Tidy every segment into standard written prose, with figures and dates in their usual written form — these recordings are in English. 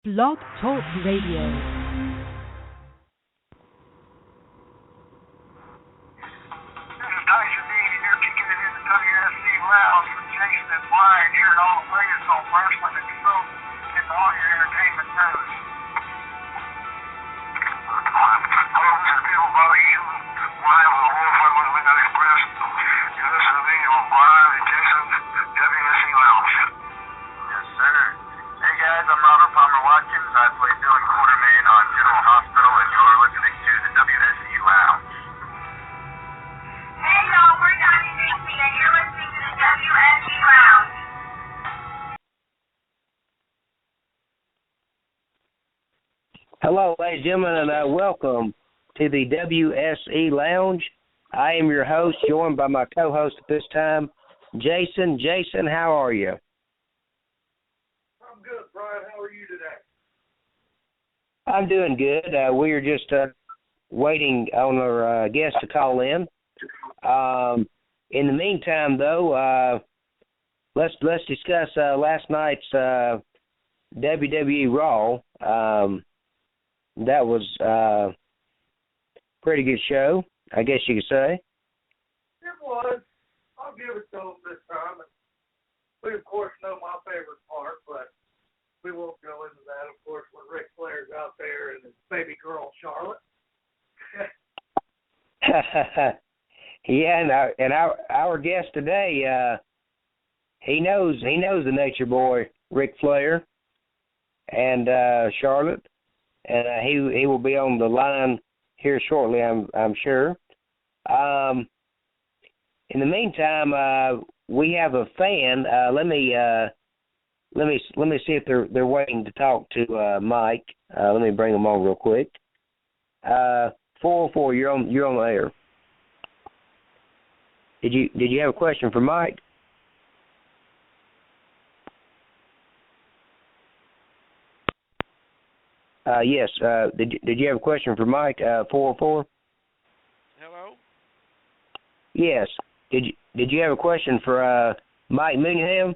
Blog Talk Radio. This is Tyson D here, kicking it in the WSC Lounge with Jason and Brian here, and all the latest on wrestling and soap and all your entertainment news. Hello, this is Bill Bobby, live on the Wolf with Midnight Express. You're listening to me on Brian and Jason's WSC Lounge. Yes, sir. Hey guys, I'm Robert Palmer Watkins. I play Dylan Quartermain on General Hospital, and you're listening to the WSC Lounge. Hey y'all, we're Donnie Dixie and you're listening to the WSE Lounge. Hello, ladies and gentlemen, and welcome to the WSE Lounge. I am your host, joined by my co-host at this time, Jason. Jason, how are you? I'm good, Brian. How are you today? I'm doing good. We are just waiting on our guest to call in. In the meantime, though, let's discuss last night's WWE Raw. That was a pretty good show, I guess you could say. It was. I'll give it to them this time. We, of course, know my favorite part, but we won't go into that, of course, when Ric Flair's out there and his baby girl, Charlotte. Yeah, and our guest today, he knows the Nature Boy, Ric Flair, and Charlotte, and he will be on the line here shortly, I'm sure. In the meantime, we have a fan. Let me see if they're waiting to talk to Mike. Let me bring him on real quick. 404, you're on the air. Did you have a question for Mike? Yes. Did you have a question for Mike? 404. Hello. Yes. Did you have a question for Mike Mooneyham?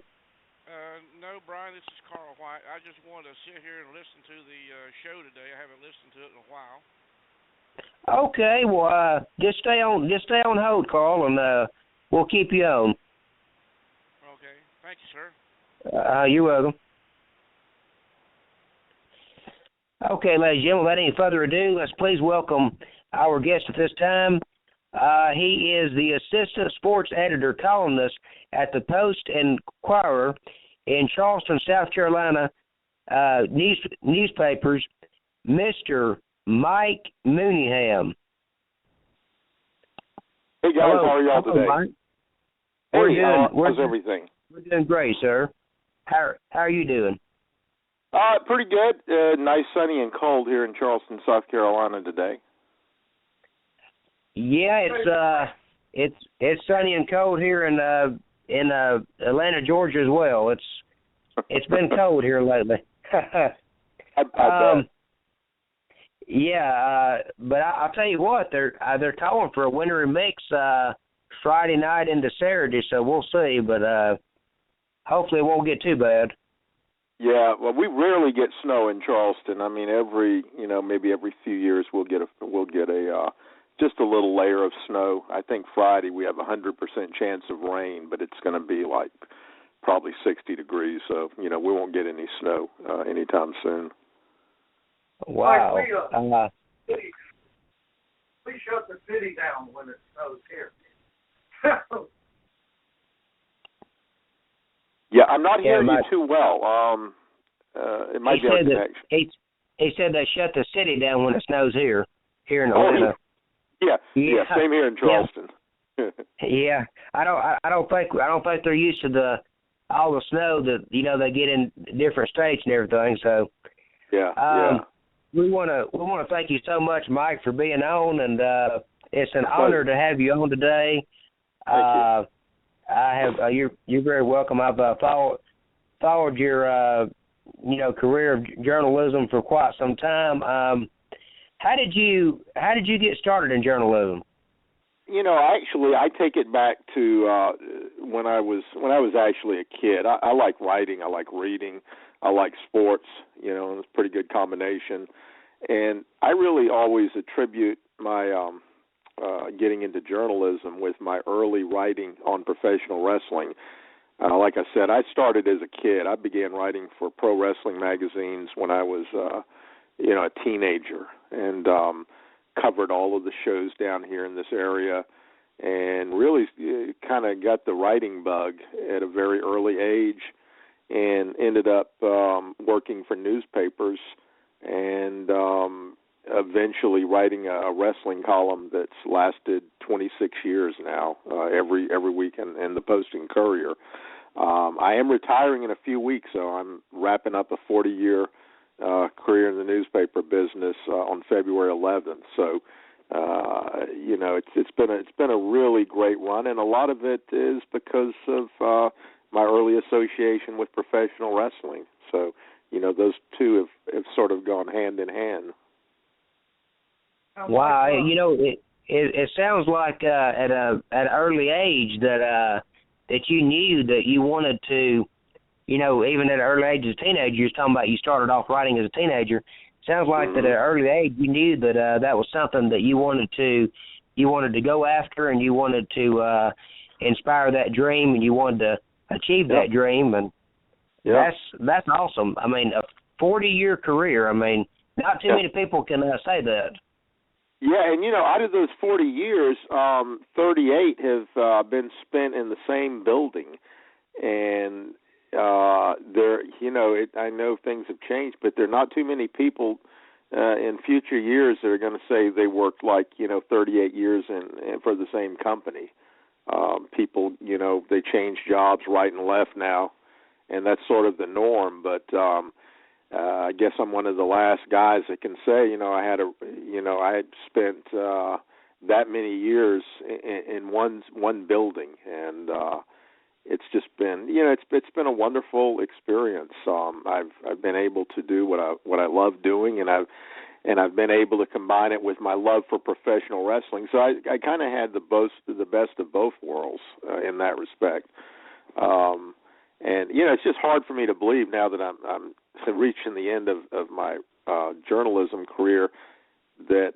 No, Brian. This is Carl White. I just wanted to sit here and listen to the show today. I haven't listened to it in a while. Okay. Well, just stay on hold, Carl, and we'll keep you on. Okay. Thank you, sir. You're welcome. Okay, ladies and gentlemen, without any further ado, let's please welcome our guest at this time. He is the assistant sports editor columnist at the Post-Inquirer in Charleston, South Carolina newspapers, Mr. Mike Mooneyham. Hey guys, Hello. how are y'all Hello, today? Mike. How's everything? We're doing great, sir. How are you doing? Pretty good. Nice, sunny, and cold here in Charleston, South Carolina today. Yeah, it's sunny and cold here in Atlanta, Georgia as well. It's been cold here lately. I bet. Yeah, but I'll tell you what, they're calling for a wintry mix Friday night into Saturday, so we'll see. But hopefully it won't get too bad. Yeah, well, we rarely get snow in Charleston. I mean, maybe every few years we'll get a just a little layer of snow. I think Friday we have 100% chance of rain, but it's going to be like probably 60 degrees, so we won't get any snow anytime soon. Wow. We shut the city down when it snows here. Yeah, I'm not hearing Mike, you too well. It might be our connection. He said they shut the city down when it snows here in Atlanta. Yeah, same here in Charleston. Yeah, I don't think they're used to all the snow that they get in different states and everything. So yeah. We want to thank you so much, Mike, for being on, and it's an honor to have you on today. Thank you. I have you're very welcome. I've followed your career of journalism for quite some time. How did you get started in journalism? Actually, I take it back to when I was actually a kid. I like writing. I like reading. I like sports, you know, and it's a pretty good combination. And I really always attribute my getting into journalism with my early writing on professional wrestling. Like I said, I started as a kid. I began writing for pro wrestling magazines when I was, a teenager, and covered all of the shows down here in this area, and really kind of got the writing bug at a very early age, and ended up working for newspapers, and eventually writing a wrestling column that's lasted 26 years now, every week in the Post and Courier. I am retiring in a few weeks, so I'm wrapping up a 40-year career in the newspaper business on February 11th. So, it's been a really great run, and a lot of it is because of my early association with professional wrestling. So, those two have sort of gone hand in hand. Wow, it sounds like at an early age that you knew that you wanted to, even at an early age as a teenager. You were talking about you started off writing as a teenager. It sounds like that at an early age you knew that that was something that you wanted to go after, and you wanted to inspire that dream, and you wanted to achieve that dream, and that's awesome. I mean, a 40-year career. I mean, not too many people can say that. Yeah, and out of those 40 years, 38 have been spent in the same building, and I know things have changed, but there are not too many people in future years that are going to say they worked 38 years for the same company. People, they change jobs right and left now, and that's sort of the norm. But I guess I'm one of the last guys that can say, I had spent that many years in one building, and it's just been, it's been a wonderful experience. I've been able to do what I love doing, and I've been able to combine it with my love for professional wrestling. So I kind of had the best of both worlds in that respect. And it's just hard for me to believe now that I'm reaching the end of my journalism career that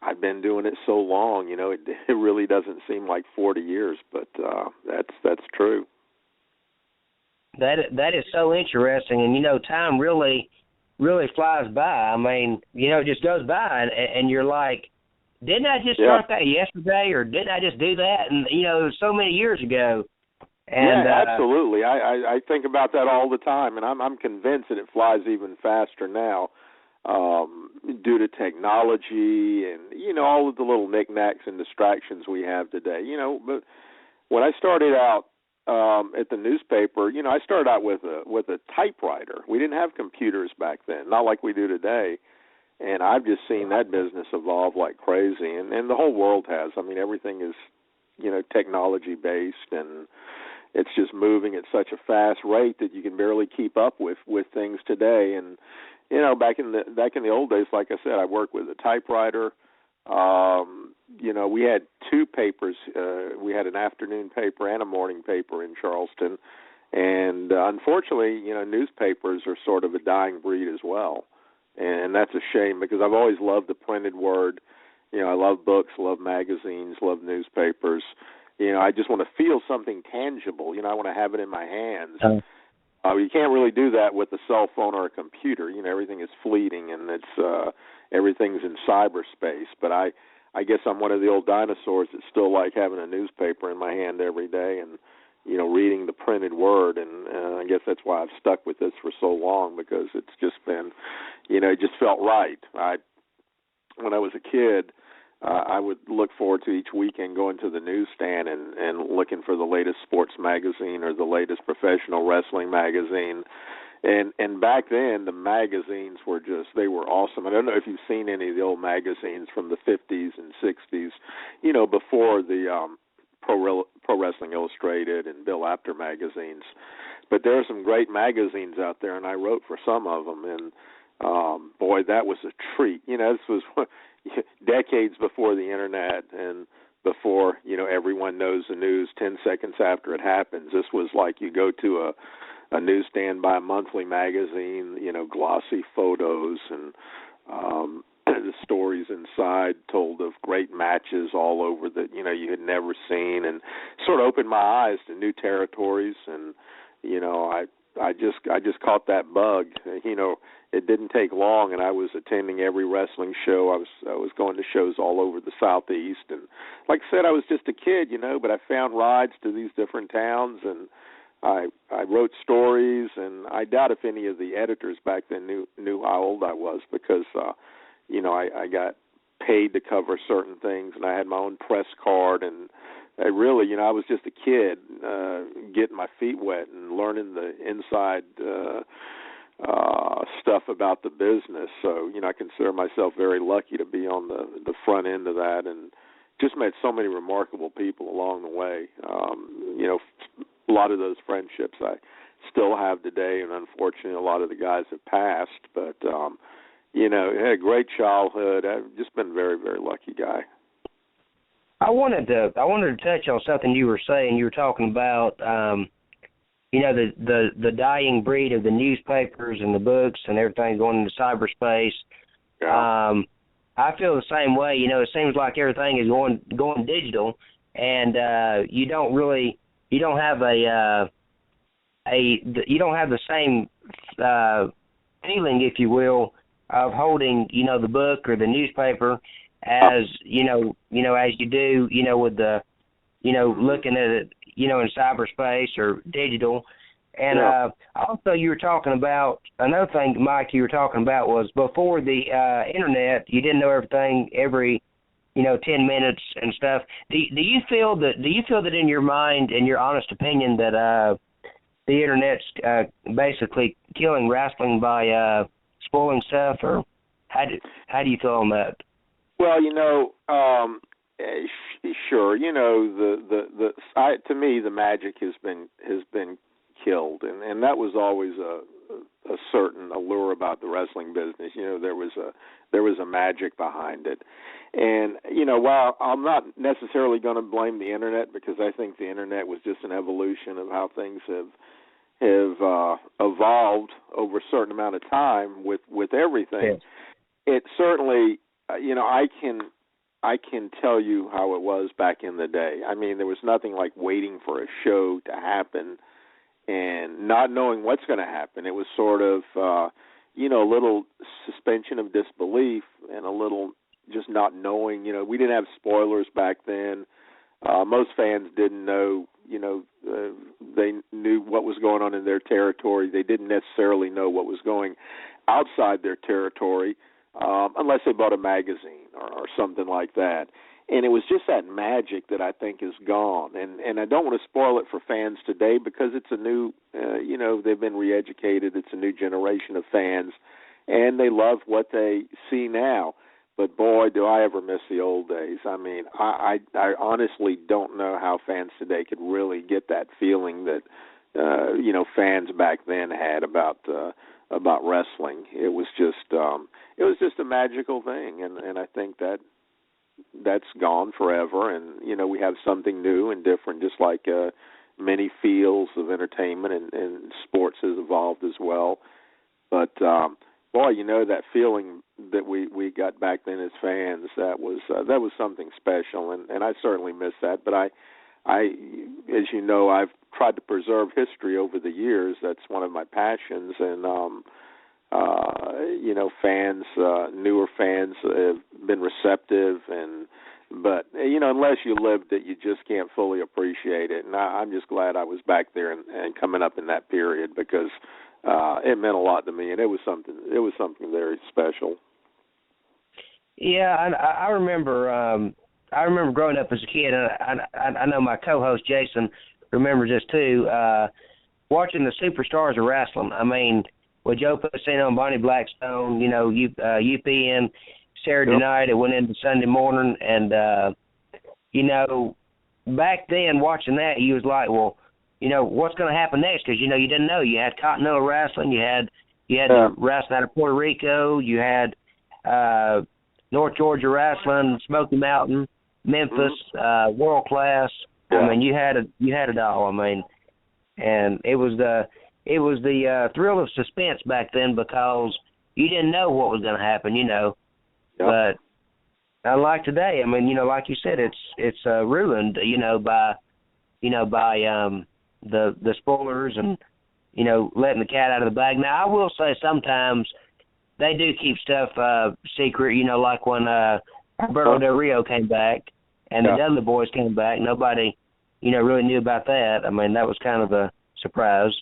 I've been doing it so long. It really doesn't seem like 40 years, but that's true. That is so interesting, and time really flies by. I mean, it just goes by, and you're like, didn't I just start that yesterday, or didn't I just do that? And it was so many years ago. And, absolutely. I think about that all the time, and I'm convinced that it flies even faster now due to technology and all of the little knickknacks and distractions we have today. But when I started out at the newspaper, I started out with a typewriter. We didn't have computers back then, not like we do today. And I've just seen that business evolve like crazy, and the whole world has. I mean, everything is technology based, and it's just moving at such a fast rate that you can barely keep up with things today. And back in the old days, like I said, I worked with a typewriter. We had two papers. We had an afternoon paper and a morning paper in Charleston, and unfortunately, newspapers are sort of a dying breed as well, and that's a shame because I've always loved the printed word. I love books, love magazines, love newspapers. I just want to feel something tangible. I want to have it in my hands. You can't really do that with a cell phone or a computer. Everything is fleeting, and it's everything's in cyberspace. But I guess I'm one of the old dinosaurs that still like having a newspaper in my hand every day and, reading the printed word. And I guess that's why I've stuck with this for so long, because it's just been, it just felt right. When I was a kid, I would look forward to each weekend going to the newsstand and looking for the latest sports magazine or the latest professional wrestling magazine. And back then, the magazines were they were awesome. I don't know if you've seen any of the old magazines from the 50s and 60s, before the Pro Wrestling Illustrated and Bill Apter magazines. But there are some great magazines out there, and I wrote for some of them. And, boy, that was a treat. This was decades before the Internet and before, everyone knows the news 10 seconds after it happens. This was like you go to a newsstand by a monthly magazine, glossy photos and the stories inside told of great matches all over that you had never seen, and sort of opened my eyes to new territories. And I just caught that bug. It didn't take long, and I was attending every wrestling show. I was going to shows all over the Southeast, and like I said, I was just a kid, but I found rides to these different towns, and I wrote stories, and I doubt if any of the editors back then knew how old I was, because I got paid to cover certain things, and I had my own press card, and I really, I was just a kid getting my feet wet and learning the inside stuff about the business. So, I consider myself very lucky to be on the front end of that, and just met so many remarkable people along the way. A lot of those friendships I still have today, and unfortunately a lot of the guys have passed, but had a great childhood. I've just been a very, very lucky guy. I wanted to touch on something you were saying. You were talking about the dying breed of the newspapers and the books and everything going into cyberspace. Yeah. I feel the same way. It seems like everything is going digital, and you don't have the same feeling, if you will, of holding the book or the newspaper as as you do with the looking at it in cyberspace or digital. And also you were talking about another thing, Mike. You were talking about was before the internet, you didn't know everything every 10 minutes and stuff. Do you feel that in your mind, in your honest opinion, that the internet's basically killing wrestling by spoiling stuff, or how do you feel on that? Well, sure. To me, the magic has been killed, and that was always a certain allure about the wrestling business. There was a magic behind it, and while I'm not necessarily going to blame the internet, because I think the internet was just an evolution of how things have evolved over a certain amount of time with everything. Yeah. It certainly, I can tell you how it was back in the day. I mean, there was nothing like waiting for a show to happen and not knowing what's going to happen. It was sort of, a little suspension of disbelief and a little just not knowing. We didn't have spoilers back then. Most fans didn't know, they knew what was going on in their territory. They didn't necessarily know what was going outside their territory, unless they bought a magazine or something like that. And it was just that magic that I think is gone. And I don't want to spoil it for fans today, because it's a new, they've been re-educated. It's a new generation of fans, and they love what they see now. But boy, do I ever miss the old days. I mean, I honestly don't know how fans today could really get that feeling that, fans back then had about wrestling. It was just a magical thing, and I think that's gone forever. And we have something new and different, just like many fields of entertainment and sports has evolved as well. But boy, that feeling that we got back then as fans, that was something special, and I certainly miss that. But I, as you know, I've tried to preserve history over the years. That's one of my passions, and fans, newer fans have been receptive, but unless you lived it, you just can't fully appreciate it. And I'm just glad I was back there and coming up in that period, because it meant a lot to me, and it was something very special. Yeah, I remember. I remember growing up as a kid, and I know my co-host Jason remembers this too. Watching the superstars of wrestling. I mean, with Joe Pacino and Bonnie Blackstone, UPN Saturday night, it went into Sunday morning, and back then watching that, you was like, well, what's going to happen next? Because you didn't know. You had Continental Wrestling, you had the wrestling out of Puerto Rico, you had North Georgia Wrestling, Smoky Mountain, Memphis, World Class. Yeah. I mean, you had it all. I mean, and it was it was the thrill of suspense back then because you didn't know what was going to happen, you know. Yep. But unlike today, I mean, you know, like you said, it's ruined, you know, by the spoilers and, you know, letting the cat out of the bag. Now, I will say sometimes they do keep stuff secret, you know, like when Roberto Del Rio came back and the Dudley Boys came back. Nobody, you know, really knew about that. I mean, that was kind of a surprise.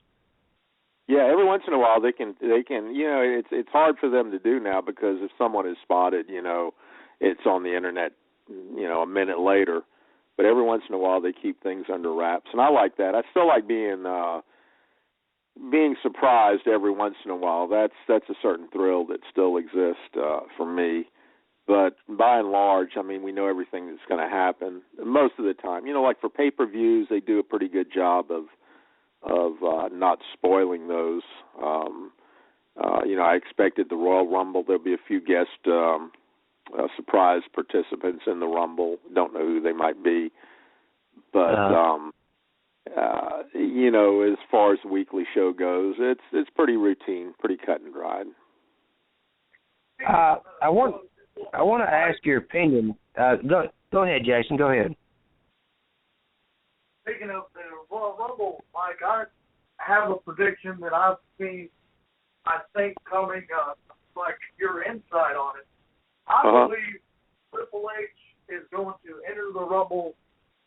Yeah, every once in a while they can, you know, it's hard for them to do now because if someone is spotted, you know, it's on the internet, you know, a minute later. But every once in a while they keep things under wraps, and I like that. I still like being surprised every once in a while. That's a certain thrill that still exists for me. But by and large, I mean, we know everything that's going to happen most of the time. You know, like for pay-per-views, they do a pretty good job of not spoiling those. You know, I expected the Royal Rumble. There'll be a few guest surprise participants in the Rumble. Don't know who they might be. But, you know, as far as the weekly show goes, it's pretty routine, pretty cut and dried. I want to ask your opinion. Go ahead, Jason. Go ahead. Speaking of the Royal Rumble, Mike, I have a prediction that I've seen, I think, coming, like your insight on it. I believe Triple H is going to enter the Rumble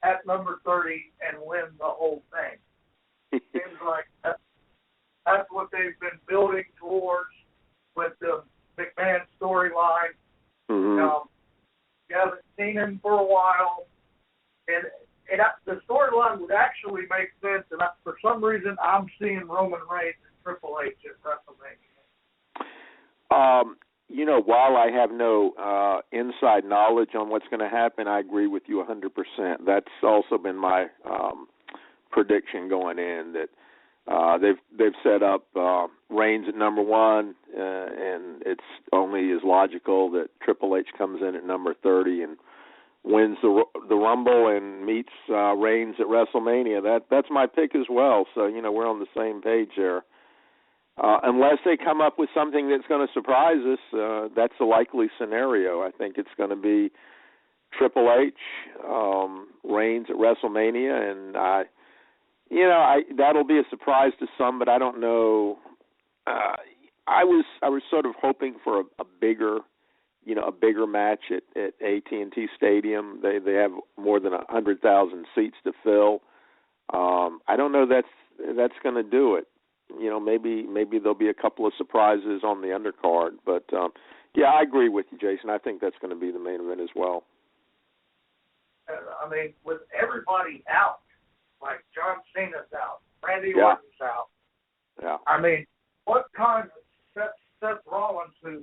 at number 30 and win the whole thing. Seems like that's what they've been building towards with the McMahon storyline. Mm-hmm. You haven't seen him for a while, and the storyline would actually make sense, and for some reason I'm seeing Roman Reigns and Triple H at WrestleMania. You know, while I have no inside knowledge on what's going to happen, I agree with you 100%. That's also been my prediction going in, that they've set up Reigns at number 1, and it's only as logical that Triple H comes in at number 30 and wins the Rumble and meets Reigns at WrestleMania. That's my pick as well. So, you know, we're on the same page there. Unless they come up with something that's going to surprise us, that's a likely scenario. I think it's going to be Triple H, Reigns at WrestleMania, and that'll be a surprise to some, but I don't know. I was sort of hoping for a bigger match at AT&T Stadium. They have more than 100,000 seats to fill. I don't know that's going to do it. You know, maybe there'll be a couple of surprises on the undercard, but yeah, I agree with you, Jason. I think that's going to be the main event as well. I mean, with everybody out, like John Cena's out, Randy Orton's out. Yeah. I mean, what kind of Seth Rollins, who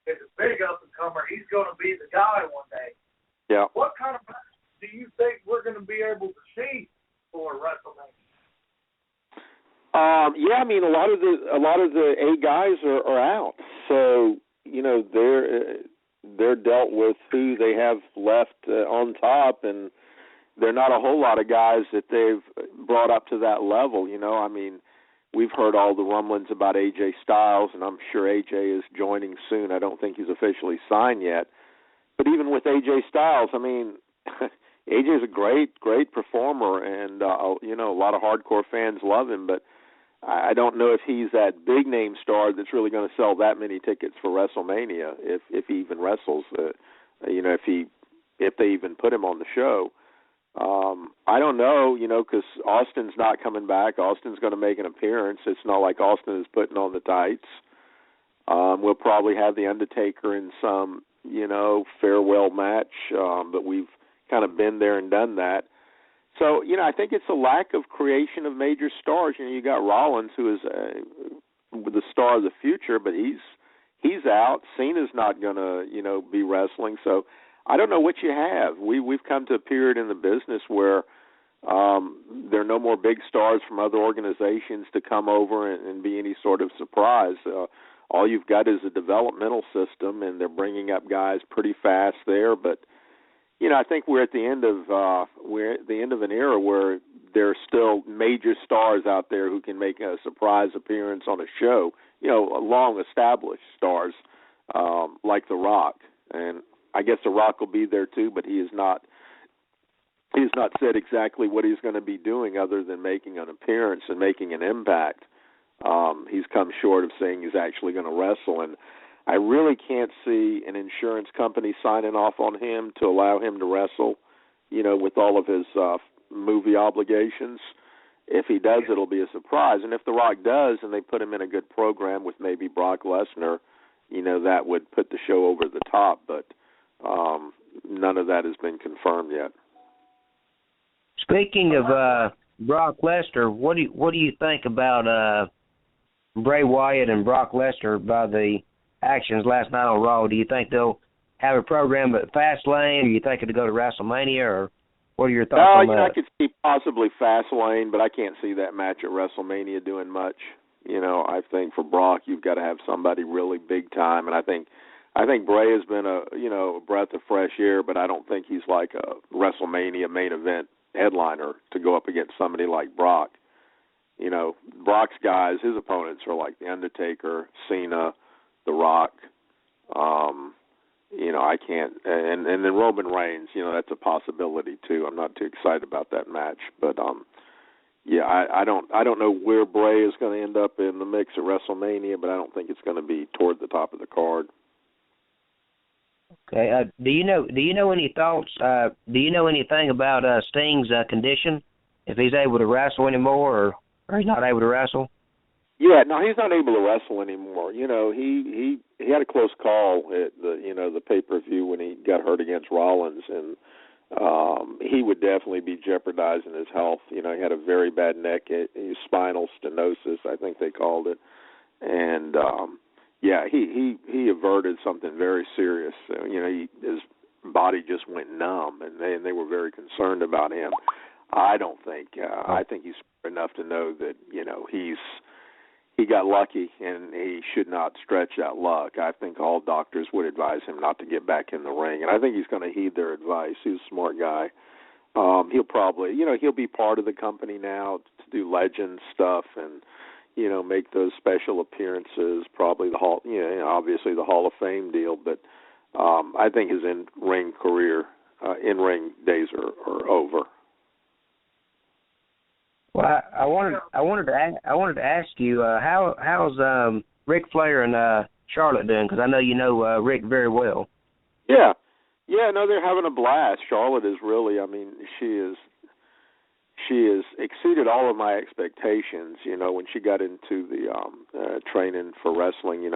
is a big up-and-comer, he's going to be the guy one day. Yeah. What kind of match do you think we're going to be able to see for WrestleMania? Yeah, I mean, a lot of the A guys are out, so you know they're dealt with who they have left on top, and there are not a whole lot of guys that they've brought up to that level. You know, I mean, we've heard all the rumblings about AJ Styles, and I'm sure AJ is joining soon. I don't think he's officially signed yet, but even with AJ Styles, I mean, AJ is a great performer, and you know, a lot of hardcore fans love him, but I don't know if he's that big name star that's really going to sell that many tickets for WrestleMania if he even wrestles. You know, if they even put him on the show. I don't know, you know, because Austin's not coming back. Austin's going to make an appearance. It's not like Austin is putting on the tights. We'll probably have the Undertaker in some, you know, farewell match, but we've kind of been there and done that. So, you know, I think it's a lack of creation of major stars. You know, you got Rollins, who is the star of the future, but he's out. Cena's not going to, you know, be wrestling. So I don't know what you have. We've come to a period in the business where there are no more big stars from other organizations to come over and be any sort of surprise. All you've got is a developmental system, and they're bringing up guys pretty fast there, but you know, I think we're at the end of an era where there are still major stars out there who can make a surprise appearance on a show. Long-established stars like The Rock, and I guess The Rock will be there too, but he has not said exactly what he's going to be doing other than making an appearance and making an impact. He's come short of saying he's actually going to wrestle, and I really can't see an insurance company signing off on him to allow him to wrestle, with all of his movie obligations. If he does, it'll be a surprise. And if The Rock does and they put him in a good program with maybe Brock Lesnar, that would put the show over the top. But none of that has been confirmed yet. Speaking of Brock Lesnar, what do you think about Bray Wyatt and Brock Lesnar by the actions last night on Raw? Do you think they'll have a program at Fastlane, or you think it'll go to WrestleMania, or what are your thoughts on that? I could see possibly Fastlane, but I can't see that match at WrestleMania doing much. I think for Brock, you've got to have somebody really big time, and I think Bray has been a breath of fresh air, but I don't think he's like a WrestleMania main event headliner to go up against somebody like Brock. Brock's guys, his opponents are like The Undertaker, Cena, The Rock. I can't, and then Roman Reigns. That's a possibility too. I'm not too excited about that match, but I don't know where Bray is going to end up in the mix at WrestleMania, but I don't think it's going to be toward the top of the card. Okay. Do you know any thoughts? Do you know anything about Sting's condition? If he's able to wrestle anymore, or he's not able to wrestle? Yeah, no, he's not able to wrestle anymore. He had a close call at the pay-per-view when he got hurt against Rollins, and he would definitely be jeopardizing his health. He had a very bad neck, spinal stenosis, I think they called it, and he averted something very serious. His body just went numb, and they were very concerned about him. I don't think. I think he's smart enough to know that he got lucky, and he should not stretch that luck. I think all doctors would advise him not to get back in the ring, and I think he's going to heed their advice. He's a smart guy. He'll probably, he'll be part of the company now to do legend stuff and, make those special appearances. Probably obviously the Hall of Fame deal, but I think his in-ring career, in-ring days are over. Well, I wanted to ask you how's Ric Flair and Charlotte doing? Because I know you know Rick very well. Yeah, no, they're having a blast. Charlotte is really, she has exceeded all of my expectations. When she got into the training for wrestling,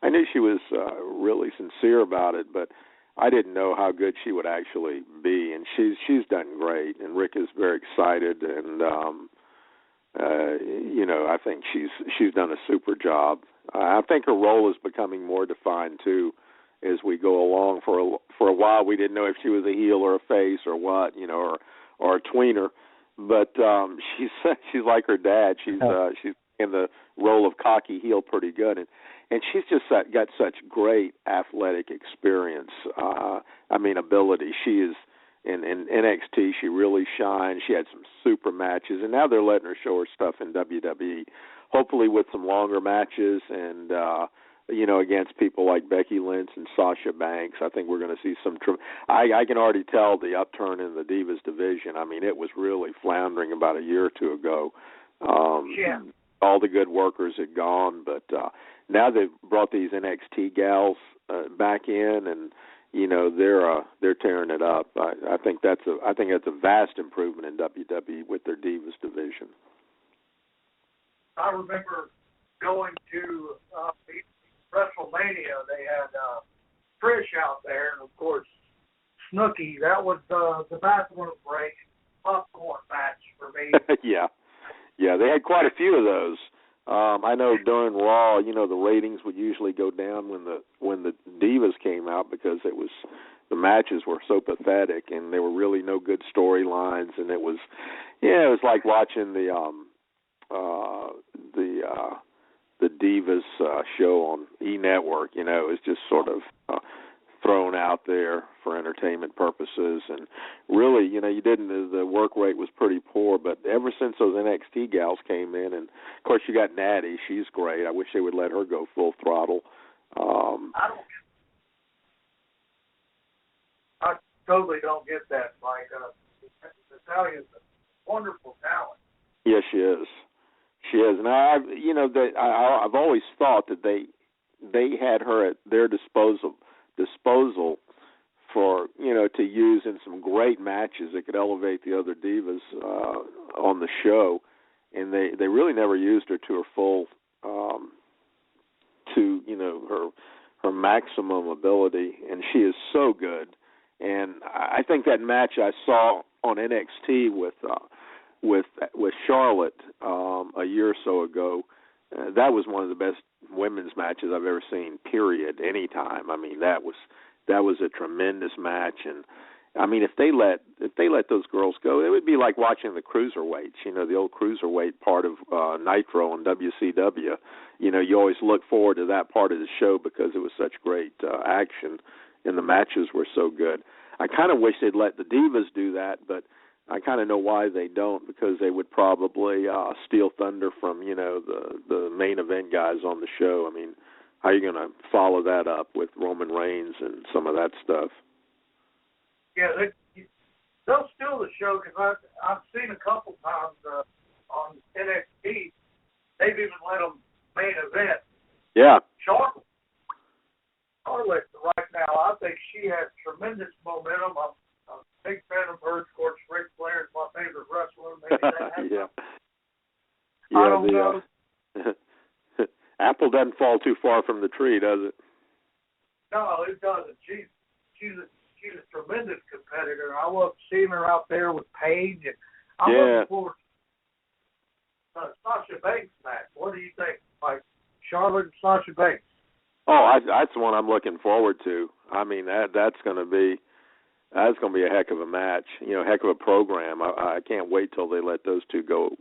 I knew she was really sincere about it, but I didn't know how good she would actually be, and she's done great, and Rick is very excited, and I think she's done a super job. I think her role is becoming more defined too as we go along. For a while, we didn't know if she was a heel or a face or what, or a tweener, but she's like her dad. She's in the role of cocky heel pretty good, and she's just got such great athletic experience, ability. She is, in NXT, she really shined. She had some super matches, and now they're letting her show her stuff in WWE, hopefully with some longer matches and, against people like Becky Lynch and Sasha Banks. I think we're going to see some I can already tell the upturn in the Divas division. It was really floundering about a year or two ago. All the good workers had gone, but now they've brought these NXT gals back in, and they're tearing it up. I think that's a vast improvement in WWE with their Divas division. I remember going to WrestleMania. They had Trish out there, and of course Snooki. That was the bathroom break popcorn match for me. Yeah, they had quite a few of those. I know during Raw, the ratings would usually go down when the Divas came out because the matches were so pathetic and there were really no good storylines, and it was like watching the Divas show on E! Network. It was just sort of thrown out there for entertainment purposes, and really, you didn't. The work rate was pretty poor, but ever since those NXT gals came in, and of course you got Natty, she's great. I wish they would let her go full throttle. I totally don't get that, Mike. Natalia's a wonderful talent. Yes, she is. She is, and I've always thought that they had her at their disposal for to use in some great matches that could elevate the other divas on the show, and they really never used her to her full her maximum ability, and she is so good. And I think that match I saw on NXT with Charlotte a year or so ago, that was one of the best women's matches I've ever seen. Period. Anytime. I mean, that was a tremendous match, and I mean, if they let those girls go, it would be like watching the cruiserweights. The old cruiserweight part of Nitro on WCW. You always look forward to that part of the show because it was such great action, and the matches were so good. I kind of wish they'd let the divas do that, but I kind of know why they don't, because they would probably steal thunder from, the main event guys on the show. I mean, how are you going to follow that up with Roman Reigns and some of that stuff? Yeah, they'll steal the show, because I've seen a couple times on NXT, they've even let them main event. Yeah. Charlotte right now, I think she has tremendous momentum. I'm a big fan of hers. Of course, Ric Flair is my favorite wrestler. Maybe that yeah. I don't know. Apple doesn't fall too far from the tree, does it? No, it doesn't. She's a tremendous competitor. I love seeing her out there with Paige, and I'm looking forward to Sasha Banks match. What do you think, Mike? Charlotte and Sasha Banks. Oh, that's the one I'm looking forward to. I mean, that's going to be a heck of a match. Heck of a program. I can't wait till they let those two go.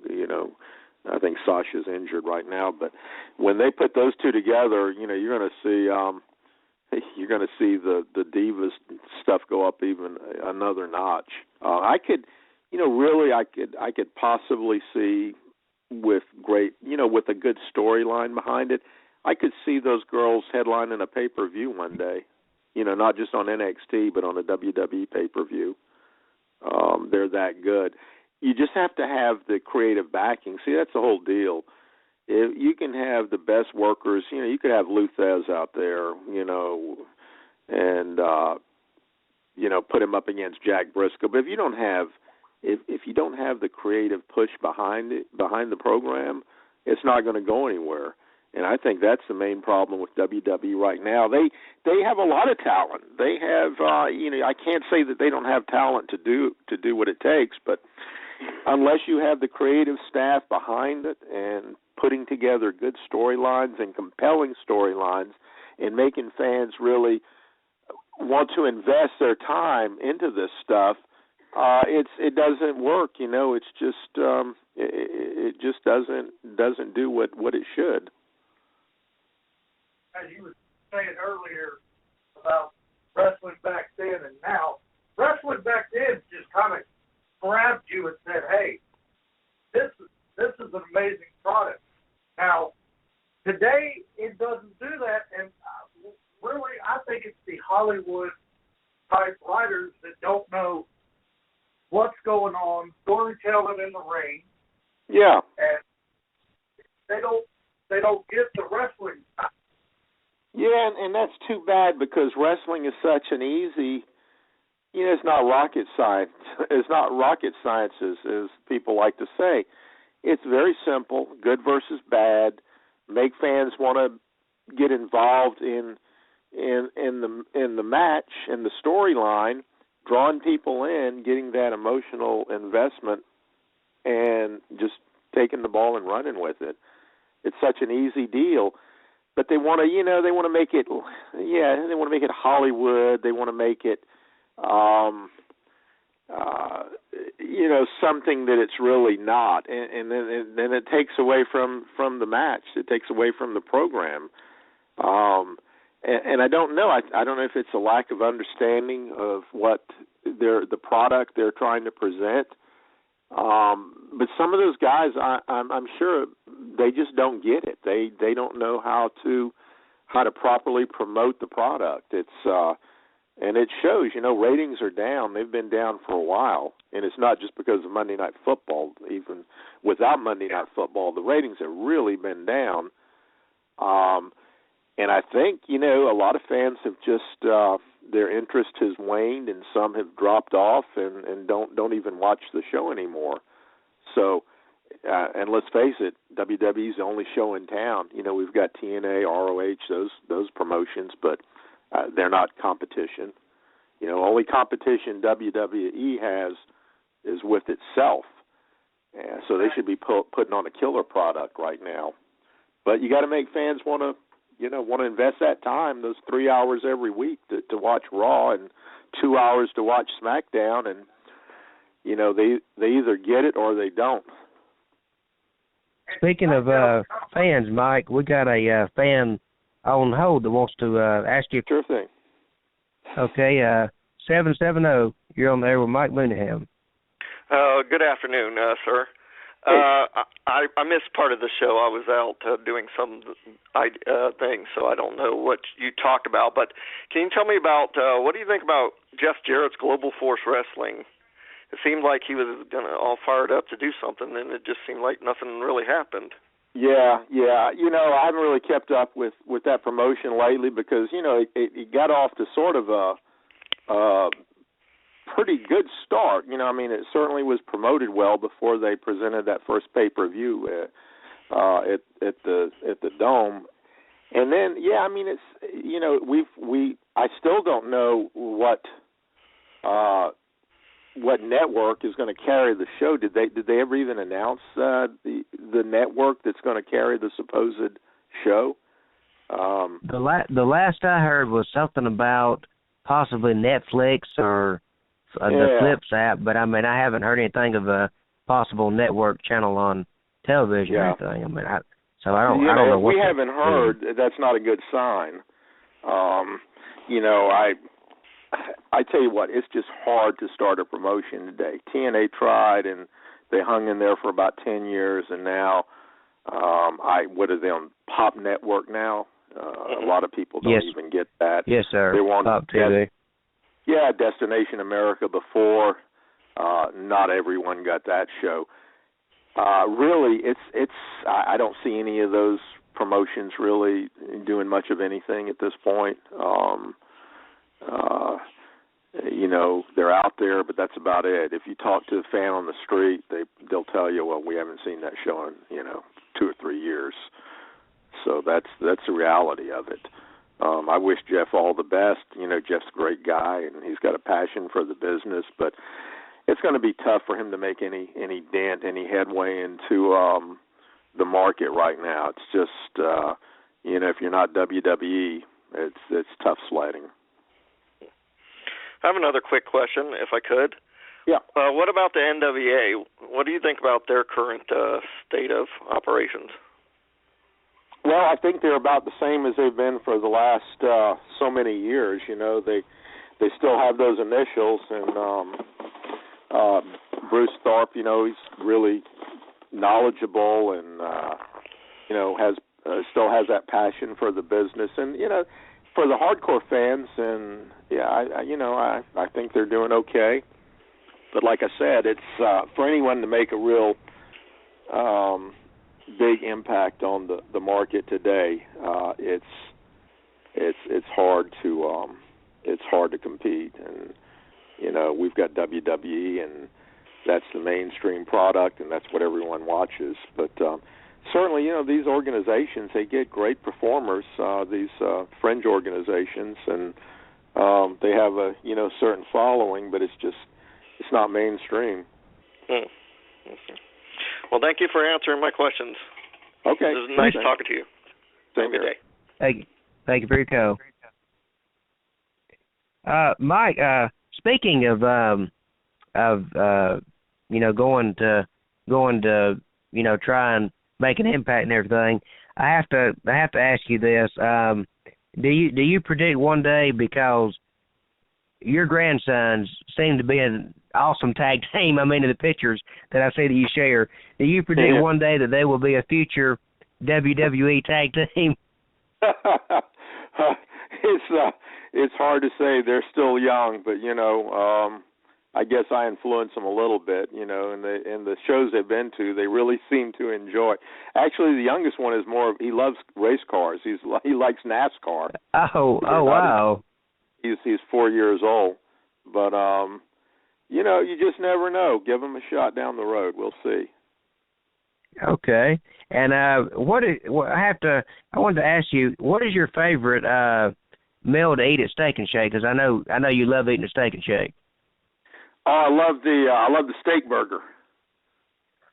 I think Sasha's injured right now, but when they put those two together, you're going to see the divas stuff go up even another notch. I could possibly see with a good storyline behind it. I could see those girls headlining a pay-per-view one day. Not just on NXT, but on a WWE pay-per-view. They're that good. You just have to have the creative backing. See, that's the whole deal. If you can have the best workers, you could have Luthez out there, and put him up against Jack Briscoe. But if you don't have the creative push behind the program, it's not going to go anywhere. And I think that's the main problem with WWE right now. They have a lot of talent. They have I can't say that they don't have talent to do what it takes, but unless you have the creative staff behind it and putting together good storylines and compelling storylines and making fans really want to invest their time into this stuff, it doesn't work. It's just it just doesn't do what it should. As you were saying earlier about wrestling back then and now, wrestling back then just kind of grabbed you and said, "Hey, this is an amazing product." Now, today it doesn't do that, and really, I think it's the Hollywood type writers that don't know what's going on, storytelling in the ring. Yeah, and they don't get the wrestling. Yeah, and that's too bad, because wrestling is such an easy, it's not rocket science. It's not rocket science, as people like to say. It's very simple, good versus bad, make fans want to get involved in the match, in the storyline, drawing people in, getting that emotional investment, and just taking the ball and running with it. It's such an easy deal. But they want to make it, they want to make it Hollywood. They want to make it, something that it's really not. And then it takes away from the match. It takes away from the program. and I don't know. I don't know if it's a lack of understanding of what the product they're trying to present. But some of those guys, I'm sure they just don't get it. They don't know how to properly promote the product. It's and it shows. Ratings are down. They've been down for a while, and it's not just because of Monday Night Football. Even without Monday Night Football, the ratings have really been down. And I think a lot of fans have just their interest has waned, and some have dropped off and don't even watch the show anymore. So, and let's face it, WWE's the only show in town. We've got TNA, ROH, those promotions, but they're not competition. Only competition WWE has is with itself. And so they should be putting on a killer product right now. But you got to make fans want to invest that time, those 3 hours every week to watch Raw and 2 hours to watch SmackDown, and they either get it or they don't. Speaking of fans, Mike, we got a fan on hold that wants to ask you. Sure thing. Okay, 770, you're on there with Mike Mooneyham. Good afternoon, sir. Hey. I missed part of the show. I was out doing some things, so I don't know what you talked about. But can you tell me about what do you think about Jeff Jarrett's Global Force Wrestling? It seemed like he was all fired up to do something, and it just seemed like nothing really happened. Yeah. I haven't really kept up with that promotion lately because it got off to sort of a pretty good start. It certainly was promoted well before they presented that first pay-per-view at the Dome. And then it's I still don't know what network is going to carry the show. Did they ever even announce the network that's going to carry the supposed show? The last I heard was something about possibly Netflix or the Flips app, but I haven't heard anything of a possible network channel on television or anything. I don't know what. We haven't heard. That's not a good sign. I tell you what, it's just hard to start a promotion today. TNA tried, and they hung in there for about 10 years, and now, what are they on Pop Network now? A lot of people don't even get that. Yes, sir. They want Pop TV. Yeah, Destination America before. Not everyone got that show. Really, it's. I don't see any of those promotions really doing much of anything at this point. They're out there, but that's about it. If you talk to a fan on the street, they'll tell you, well, we haven't seen that show in 2 or 3 years. So that's the reality of it. I wish Jeff all the best. Jeff's a great guy, and he's got a passion for the business, but it's going to be tough for him to make any dent, any headway into the market right now. It's just, if you're not WWE, it's tough sledding. I have another quick question, if I could. Yeah. What about the NWA? What do you think about their current state of operations? Well, I think they're about the same as they've been for the last so many years. They still have those initials, and Bruce Tharpe, he's really knowledgeable and still has that passion for the business, and for the hardcore fans, and I think they're doing okay. But like I said, it's for anyone to make a real big impact on the market today. It's hard to compete, and we've got WWE, and that's the mainstream product, and that's what everyone watches. But certainly, these organizations, they get great performers, these fringe organizations, and they have a certain following, but it's not mainstream. Okay. Well, thank you for answering my questions. Okay. It was nice talking to you. Same Have a good day. Thank you for your call. Mike, speaking of going to try and make an impact and everything, I have to ask you this. Do you predict one day, because your grandsons seem to be an awesome tag team? I mean, in the pictures that I see that you share, do you predict one day that they will be a future WWE tag team? It's hard to say. They're still young, but I guess I influence them a little bit. And the shows they've been to, they really seem to enjoy. Actually, the youngest one is he loves race cars. He likes NASCAR. Oh, wow. He's 4 years old, but you just never know. Give him a shot down the road. We'll see. I Okay. And I wanted to ask you, what is your favorite meal to eat at Steak and Shake? Because I know you love eating a Steak and Shake. Oh, I love the steak burger.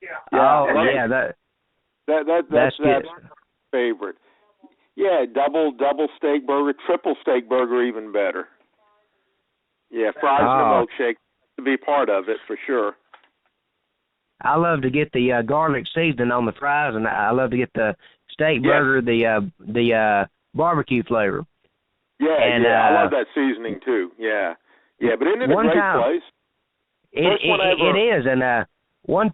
Yeah. Oh, yeah, that's that's good. my favorite. Yeah, double steak burger, triple steak burger, even better. Yeah, fries and a milkshake to be part of it for sure. I love to get the garlic seasoning on the fries, and I love to get the steak burger, the barbecue flavor. Yeah, and, I love that seasoning too. Yeah, but isn't it a great place? It is, and one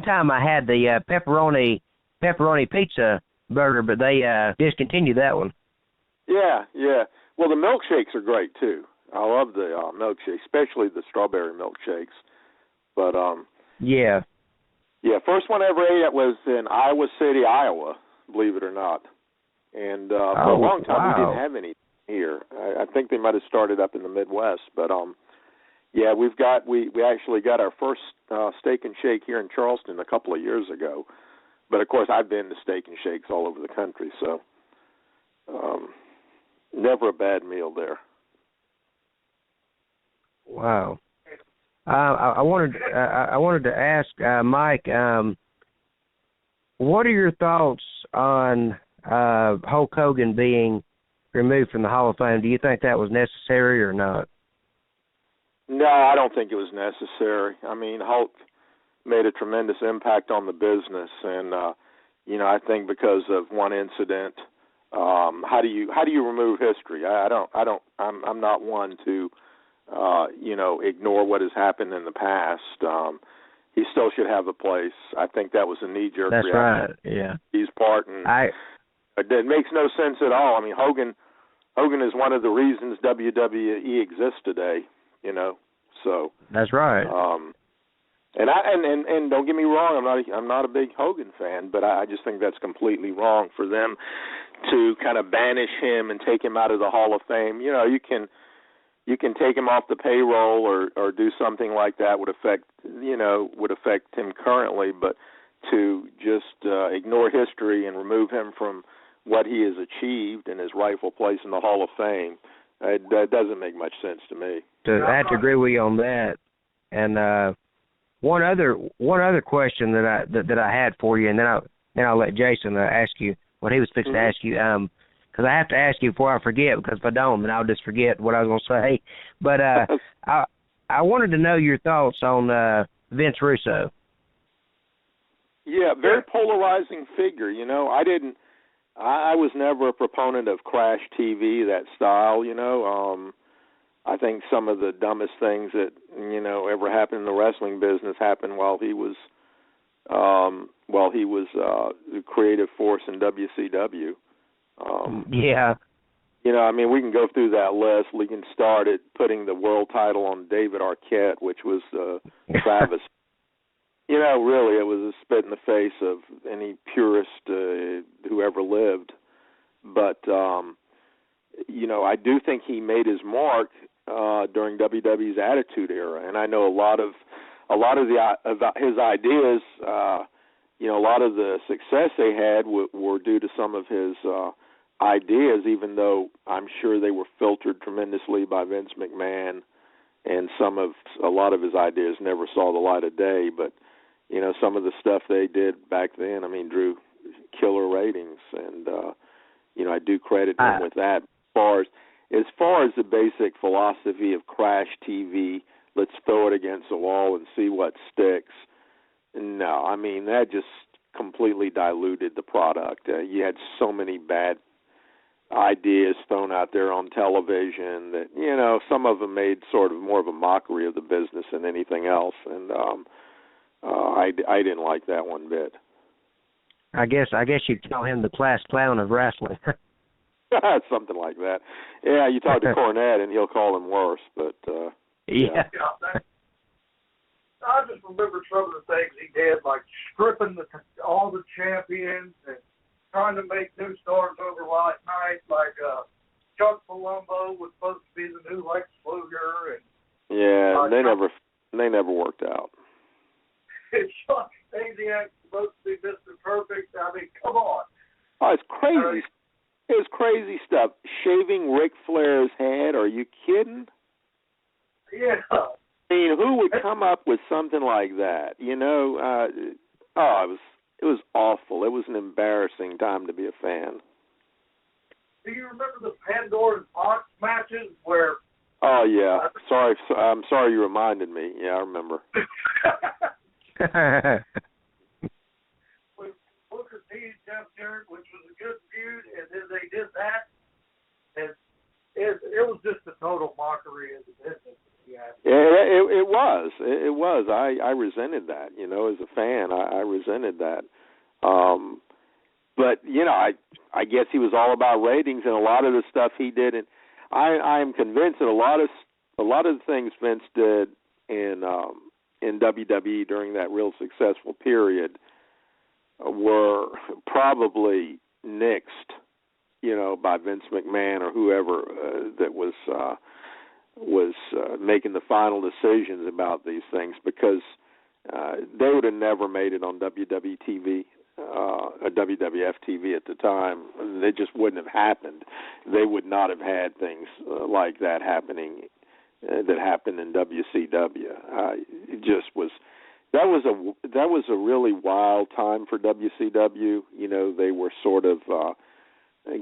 time I had the pepperoni pizza burger, but they discontinued that one. Yeah. Well, the milkshakes are great too. I love the milkshakes, especially the strawberry milkshakes. But yeah, first one I ever ate was in Iowa City, Iowa. Believe it or not, and for a long time we didn't have any here. I think they might have started up in the Midwest, but yeah, we actually got our first Steak and Shake here in Charleston a couple of years ago. But of course, I've been to Steak and Shakes all over the country, so never a bad meal there. Wow. I wanted to ask Mike, what are your thoughts on Hulk Hogan being removed from the Hall of Fame? Do you think that was necessary or not? No, I don't think it was necessary. I mean, Hulk made a tremendous impact on the business, and I think because of one incident, how do you remove history? I'm not one to ignore what has happened in the past. He still should have a place. I think that was a knee-jerk reaction. That's right. Yeah. He's part, and it makes no sense at all. I mean, Hogan is one of the reasons WWE exists today. So that's right. And don't get me wrong, I'm not a big Hogan fan, but I just think that's completely wrong for them to kind of banish him and take him out of the Hall of Fame. You can take him off the payroll or do something like that would affect him currently, but to just ignore history and remove him from what he has achieved and his rightful place in the Hall of Fame, that doesn't make much sense to me. I have to agree with you on that. And one other question that I had for you, and then I'll let Jason ask you what he was fixing to ask you. Because I have to ask you before I forget, because if I don't, then I'll just forget what I was going to say. But I wanted to know your thoughts on Vince Russo. Yeah, very polarizing figure. I was never a proponent of Crash TV, that style. I think some of the dumbest things that ever happened in the wrestling business happened while he was the creative force in WCW. Yeah. We can go through that list. We can start at putting the world title on David Arquette, which was Travis. Really, it was a spit in the face of any purist who ever lived. But I do think he made his mark during WWE's Attitude Era, and I know a lot of his ideas. A lot of the success they had were due to some of his ideas, even though I'm sure they were filtered tremendously by Vince McMahon, and a lot of his ideas never saw the light of day. But some of the stuff they did back then, drew killer ratings, and I do credit him with that. As far as the basic philosophy of Crash TV, let's throw it against the wall and see what sticks. No, that just completely diluted the product. You had so many bad ideas thrown out there on television that, you know, some of them made sort of more of a mockery of the business than anything else, and I didn't like that one bit. I guess you'd call him the class clown of wrestling. Something like that. Yeah, you talk to Cornette and he'll call him worse, but yeah. I just remember some of the things he did, like stripping all the champions and trying to make new stars over last night, like Chuck Palumbo was supposed to be the new Lex Luger, and they never worked out. Chuck Stasiak's supposed to be Mr. Perfect. I mean, come on. Oh, it's crazy. It's crazy stuff. Shaving Ric Flair's head? Are you kidding? Yeah. I mean, who would come up with something like that? You know, it was awful. It was an embarrassing time to be a fan. Do you remember the Pandora and Fox matches where? Oh yeah. I'm sorry you reminded me. Yeah, I remember. With Booker T and Jeff Jarrett, which was a good feud, and then they did that, and it was just a total mockery of the business. Yeah. It was. It was. I resented that. You know, as a fan, I resented that. But you know, I guess he was all about ratings, and a lot of the stuff he did, and I am convinced that a lot of the things Vince did in WWE during that real successful period were probably nixed, you know, by Vince McMahon or whoever that was making the final decisions about these things, because they would have never made it on WWE TV, WWF TV at the time. They just wouldn't have happened. They would not have had things like that happening that happened in WCW. It just was. That was a really wild time for WCW. You know, they were sort of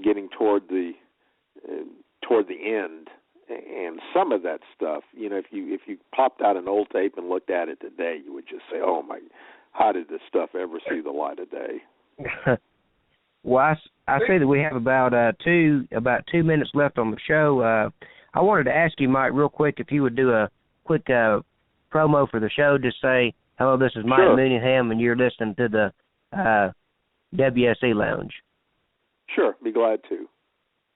getting toward the end. And some of that stuff, you know, if you popped out an old tape and looked at it today, you would just say, "Oh my, how did this stuff ever see the light of day?" Well, I say that we have about 2 minutes left on the show. I wanted to ask you, Mike, real quick, if you would do a quick promo for the show. Just say, "Hello, this is Mike Mooneyham, and you're listening to the WSE Lounge." Sure, be glad to.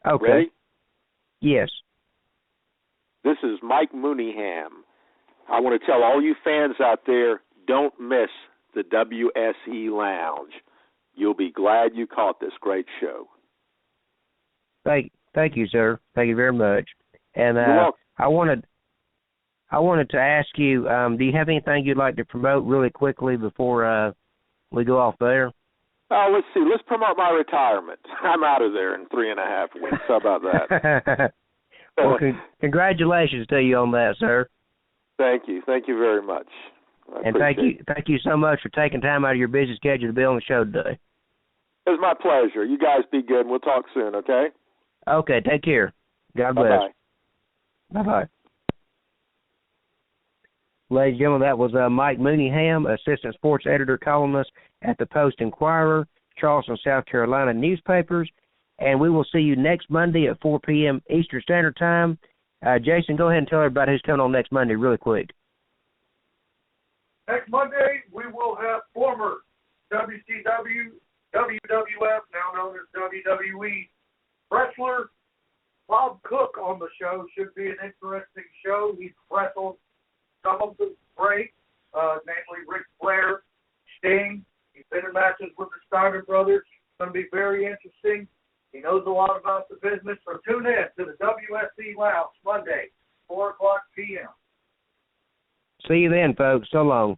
Okay. Ready? Yes. This is Mike Mooneyham. I want to tell all you fans out there, don't miss the WSE Lounge. You'll be glad you caught this great show. Thank you, sir. Thank you very much. And You're welcome. I wanted to ask you, do you have anything you'd like to promote really quickly before we go off there? Let's see. Let's promote my retirement. I'm out of there in 3.5 weeks. How about that? Well, congratulations to you on that, sir. Thank you. Thank you very much. And thank you so much for taking time out of your busy schedule to be on the show today. It was my pleasure. You guys be good, and we'll talk soon, okay? Okay, take care. God bless. Bye-bye. Bye-bye. Ladies and gentlemen, that was Mike Mooneyham, Assistant Sports Editor Columnist at the Post-Inquirer, Charleston, South Carolina newspapers. And we will see you next Monday at 4 p.m. Eastern Standard Time. Jason, go ahead and tell everybody who's coming on next Monday really quick. Next Monday, we will have former WCW, WWF, now known as WWE, wrestler Bob Cook on the show. Should be an interesting show. He's wrestled some of the great, namely Ric Flair, Sting. He's been in matches with the Steiner brothers. It's going to be very interesting. He knows a lot about the business, so tune in to the WSC Lounge Monday, 4 o'clock p.m. See you then, folks. So long.